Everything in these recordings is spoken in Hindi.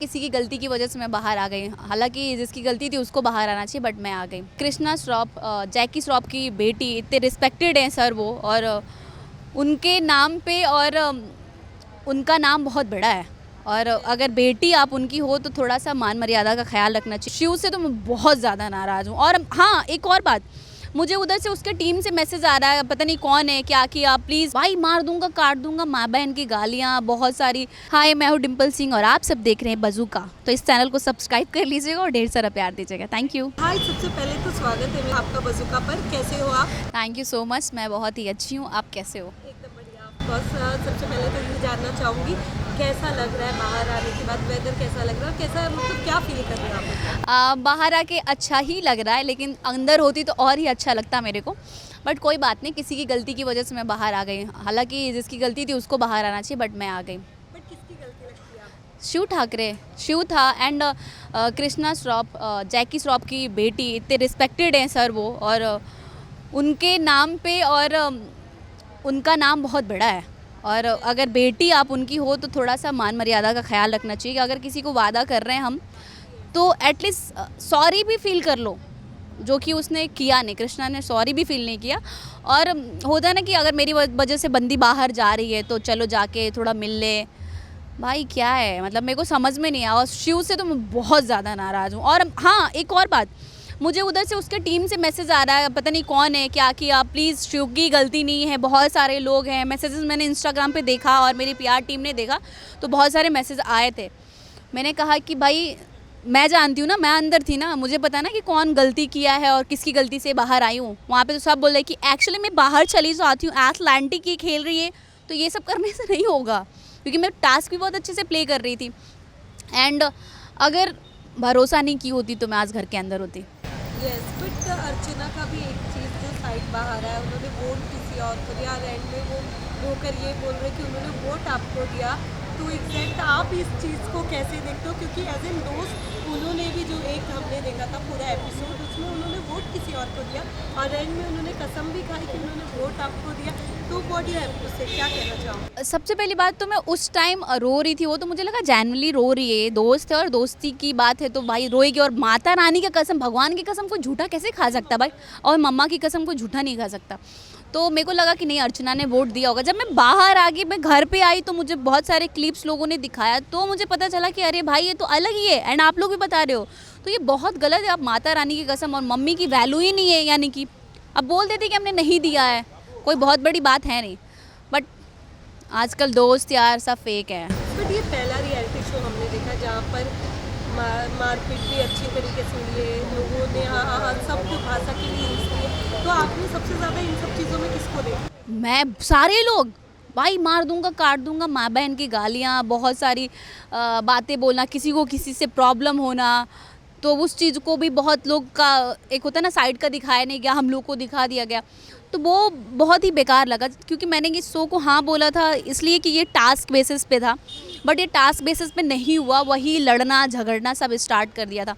किसी की गलती की वजह से मैं बाहर आ गई। हालांकि जिसकी गलती थी उसको बाहर आना चाहिए, बट मैं आ गई। कृष्णा श्रॉफ, जैकी श्रॉफ की बेटी, इतने रिस्पेक्टेड हैं सर वो, और उनके नाम पे, और उनका नाम बहुत बड़ा है। और अगर बेटी आप उनकी हो तो थोड़ा सा मान मर्यादा का ख्याल रखना चाहिए। शिव से तो मैं बहुत ज़्यादा नाराज़ हूँ। और हाँ, एक और बात, मुझे उधर से उसके टीम से मैसेज आ रहा है, पता नहीं कौन है, क्या किया, प्लीज़ भाई मार दूंगा, काट दूंगा, माँ बहन की गालियाँ बहुत सारी। हाय, मैं हूँ डिम्पल सिंह और आप सब देख रहे हैं बज़ूका। तो इस चैनल को सब्सक्राइब कर लीजिएगा और ढेर सारा प्यार दीजिएगा। Thank you. हाय, सबसे पहले तो स्वागत है आपका बज़ूका पर। कैसे हो आप? थैंक यू सो मच, मैं बहुत ही अच्छी हूँ। आप कैसे हो? एकदम बढ़िया। बस सबसे पहले तो ये जानना चाहूँगी, कैसा लग रहा है बाहर आने के बाद? वेदर कैसा लग रहा है? कैसा, मतलब क्या फील कर रहे हो आप? बाहर आके अच्छा ही लग रहा है, लेकिन अंदर होती तो और ही अच्छा लगता मेरे को। बट कोई बात नहीं, किसी की गलती की वजह से मैं बाहर आ गई। हालांकि जिसकी गलती थी उसको बाहर आना चाहिए, बट मैं आ गई। बट किसकी गलती लगती है आपको? शिव ठाकरे, शिव था। एंड कृष्णा श्रॉफ, जैकी श्रॉफ की बेटी, इतने रिस्पेक्टेड हैं सर वो, और उनके नाम पे, और उनका नाम बहुत बड़ा है। और अगर बेटी आप उनकी हो तो थोड़ा सा मान मर्यादा का ख्याल रखना चाहिए कि अगर किसी को वादा कर रहे हैं हम, तो एटलीस्ट सॉरी भी फील कर लो, जो कि उसने किया नहीं। कृष्णा ने सॉरी भी फील नहीं किया। और होता है ना कि अगर मेरी वजह से बंदी बाहर जा रही है तो चलो जाके थोड़ा मिल ले। भाई क्या है, मतलब मेरे को समझ में नहीं आया। और शिव से तो मैं बहुत ज़्यादा नाराज़ हूँ। और हाँ, एक और बात, मुझे उधर से उसके टीम से मैसेज आ रहा है, पता नहीं कौन है, क्या किया, प्लीज़ शिव की गलती नहीं है, बहुत सारे लोग हैं। मैसेजेस मैंने इंस्टाग्राम पे देखा और मेरी पीआर टीम ने देखा तो बहुत सारे मैसेज आए थे। मैंने कहा कि भाई मैं जानती हूँ ना, मैं अंदर थी ना, मुझे पता ना कि कौन गलती किया है और किसकी गलती से बाहर आई हूँ। वहाँ पे तो सब बोल रहे कि एक्चुअली मैं बाहर चली जाती हूँ, एथलेटिक की खेल रही है, तो ये सब करने से नहीं होगा, क्योंकि मैं टास्क भी बहुत अच्छे से प्ले कर रही थी। एंड अगर भरोसा नहीं की होती तो मैं आज घर के अंदर होती। यस, बट अर्चना का भी एक चीज़ जो साइड बाहर है, उन्होंने वोट किसी और को दिया। एंड में वो होकर ये बोल रहे कि उन्होंने वोट आपको दिया। तो एग्जैक्ट आप इस चीज़ को कैसे देखते हो? क्योंकि एज एन दोस्त उन्होंने भी, जो एक हमने देखा था पूरा एपिसोड, उसमें उन्होंने वोट किसी और को दिया और एंड में उन्होंने कसम भी खाई कि उन्होंने वोट आपको दिया। तो व्हाट यू हैव टू से, क्या कहना चाहो? सबसे पहली बात तो मैं उस टाइम रो रही थी, वो तो मुझे लगा जेन्युइनली रो रही है, दोस्त है और दोस्ती की बात है तो भाई रोएगी। और माता रानी की कसम, भगवान की कसम कोई झूठा कैसे खा सकता भाई, और मम्मा की कसम कोई झूठा नहीं खा सकता। तो मेरे को लगा कि नहीं, अर्चना ने वोट दिया होगा। जब मैं बाहर आ गई, मैं घर पे आई, तो मुझे बहुत सारे क्लिप्स लोगों ने दिखाया, तो मुझे पता चला कि अरे भाई ये तो अलग ही है। एंड आप लोग भी बता रहे हो, तो ये बहुत गलत है। आप माता रानी की कसम, और मम्मी की वैल्यू ही नहीं है, यानी कि अब बोल देते कि हमने नहीं दिया है, कोई बहुत बड़ी बात है नहीं। बट आजकल दोस्त यार सब फेक है। बट ये पहला रियलिटी शो हमने देखा जहाँ पर मारपीट भी अच्छी तरीके से हुई है, लोगों ने सब भाषा के लिए यूज़ किए। तो आपने सबसे ज़्यादा इन सब चीज़ों में किसको देखा? मैं सारे लोग, भाई मार दूंगा, काट दूंगा, माँ बहन की गालियाँ, बहुत सारी बातें बोलना, किसी को किसी से प्रॉब्लम होना, तो उस चीज़ को भी बहुत लोग का एक होता है ना, साइड का दिखाया नहीं गया, हम लोग को दिखा दिया गया। तो वो बहुत ही बेकार लगा, क्योंकि मैंने इस शो को हाँ बोला था इसलिए कि ये टास्क बेसिस पे था, बट ये टास्क बेसिस पे नहीं हुआ, वही लड़ना झगड़ना सब स्टार्ट कर दिया था।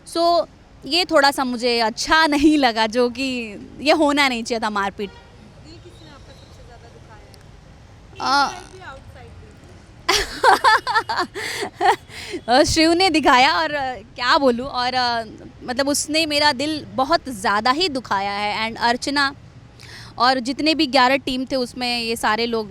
सो ये थोड़ा सा मुझे अच्छा नहीं लगा, जो कि ये होना नहीं चाहिए था, मारपीट। दिल किसी ने आपका सबसे ज़्यादा दुखाया है? आ, इनसाइड भी आउटसाइड भी? शिव ने दिखाया, और क्या बोलूँ, और मतलब उसने मेरा दिल बहुत ज़्यादा ही दुखाया है। एंड अर्चना और जितने भी 11 टीम थे उसमें ये सारे लोग,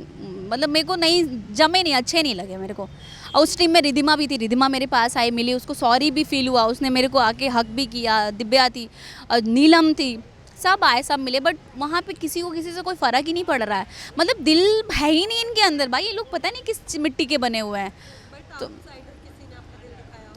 मतलब मेरे को नहीं जमे, नहीं अच्छे नहीं लगे मेरे को। और उस टीम में रिधिमा भी थी, रिधिमा मेरे पास आई, मिली, उसको सॉरी भी फील हुआ, उसने मेरे को आके हक भी किया। दिव्या थी और नीलम थी, सब आए, सब मिले, बट वहाँ पे किसी को किसी से कोई फ़र्क ही नहीं पड़ रहा है। मतलब दिल है ही नहीं इनके अंदर भाई, ये लोग पता नहीं किस मिट्टी के बने हुए हैं। बट तो आउटसाइडर किसी ने आपका दिल दुखाया?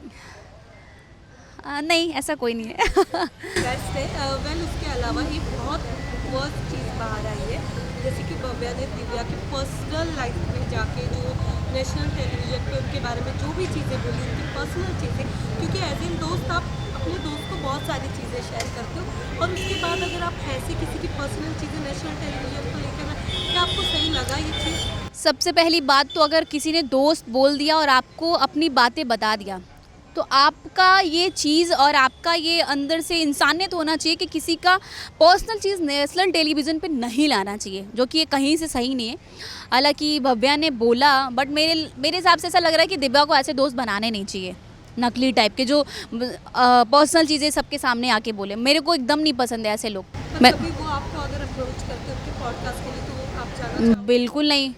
नहीं, ऐसा कोई नहीं है। बेस्ट है। वेल, उसके अलावा ही बहुत वर्स्ट चीज़ बाहर आई है, जैसे कि भव्या ने दिव्या के पर्सनल लाइफ में जाके जो नेशनल टेलीविजन पे उनके बारे में जो भी चीज़ें बोली, उनकी पर्सनल चीज़ें, क्योंकि एज इन दोस्त आप अपने दोस्त को बहुत सारी चीज़ें शेयर करते हो, और उसके बाद अगर आप ऐसे किसी की पर्सनल चीज़ें नेशनल टेलीविजन को लेकर ना, क्या आपको सही लगा ये चीज़? सबसे पहली बात तो, अगर किसी ने दोस्त बोल दिया और आपको अपनी बातें बता दिया, तो आपका ये चीज़ और आपका ये अंदर से इंसानियत होना चाहिए कि किसी का पर्सनल चीज़ नेशनल टेलीविज़न पे नहीं लाना चाहिए, जो कि ये कहीं से सही नहीं है। हालांकि भव्या ने बोला, बट मेरे हिसाब से ऐसा लग रहा है कि दिव्या को ऐसे दोस्त बनाने नहीं चाहिए, नकली टाइप के जो पर्सनल चीज़ें सबके सामने आके बोले। मेरे को एकदम नहीं पसंद है ऐसे लोग। पर मैं कभी वो आपको अगर अप्रोच करते हैं उनके पॉडकास्ट के लिए तो आप जाना चाहोगे? बिल्कुल नहीं,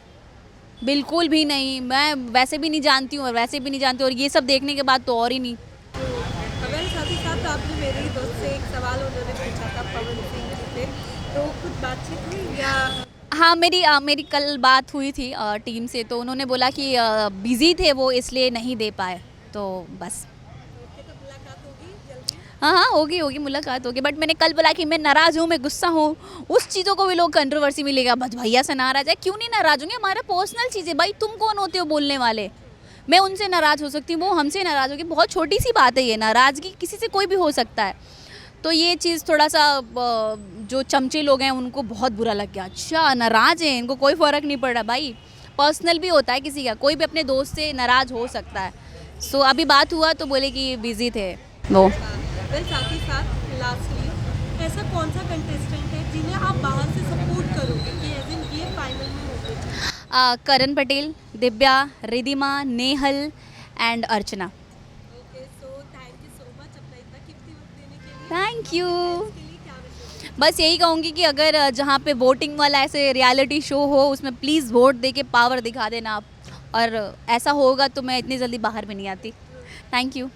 बिल्कुल भी नहीं। मैं वैसे भी नहीं जानती हूँ और वैसे भी नहीं जानती हूँ, और ये सब देखने के बाद तो और ही नहीं। अगर साथ ही साथ आपने मेरे ही दोस्त से एक सवाल उन्होंने पूछा था पवन सिंह जी से, तो कुछ बातचीत हुई या हाँ, मेरी कल बात हुई थी टीम से, तो उन्होंने बोला कि बिज़ी थे वो इसलिए नहीं दे पाए, तो बस। ओके, तो मुलाकात होगी जल्दी? हाँ हाँ, होगी मुलाकात होगी, बट मैंने कल बोला कि मैं नाराज़ हूँ, मैं गुस्सा हूँ। उस चीज़ों को भी लोग कंट्रोवर्सी मिलेगा, बस भैया से नाराज़ है। क्यों नहीं नाराज़ होंगे, हमारा पर्सनल चीज़ है भाई, तुम कौन होते हो बोलने वाले। मैं उनसे नाराज़ हो सकती हूँ, वो हमसे नाराज़ होगी, बहुत छोटी सी बात है ये, नाराज़गी किसी से कोई भी हो सकता है। तो ये चीज़ थोड़ा सा जो चमचे लोग हैं उनको बहुत बुरा लग गया। अच्छा, नाराज़ हैं, इनको कोई फ़र्क नहीं पड़ रहा भाई, पर्सनल भी होता है किसी का, कोई भी अपने दोस्त से नाराज़ हो सकता है। सो अभी बात हुआ तो बोले कि बिज़ी थे वो। वेल, साथ ही साथ लास्टली ऐसा कौन सा कंटेस्टेंट है जिन्हें आप बाहर से सपोर्ट करोगे कि एज इन ये फाइनल में होंगे? Karan Patel, Divya, Ridhima, Nehal and Archana. Okay, so thank you so much अपना इतना कीमती वक्त देने के लिए। Thank you. इसके लिए क्या मैसेज? बस यही कहूँगी कि अगर जहाँ पे वोटिंग वाला ऐसे रियलिटी शो हो उसमें प्लीज़ वोट दे के पावर दिखा देना आप, और ऐसा होगा तो मैं इतनी जल्दी बाहर भी नहीं आती। Thank you.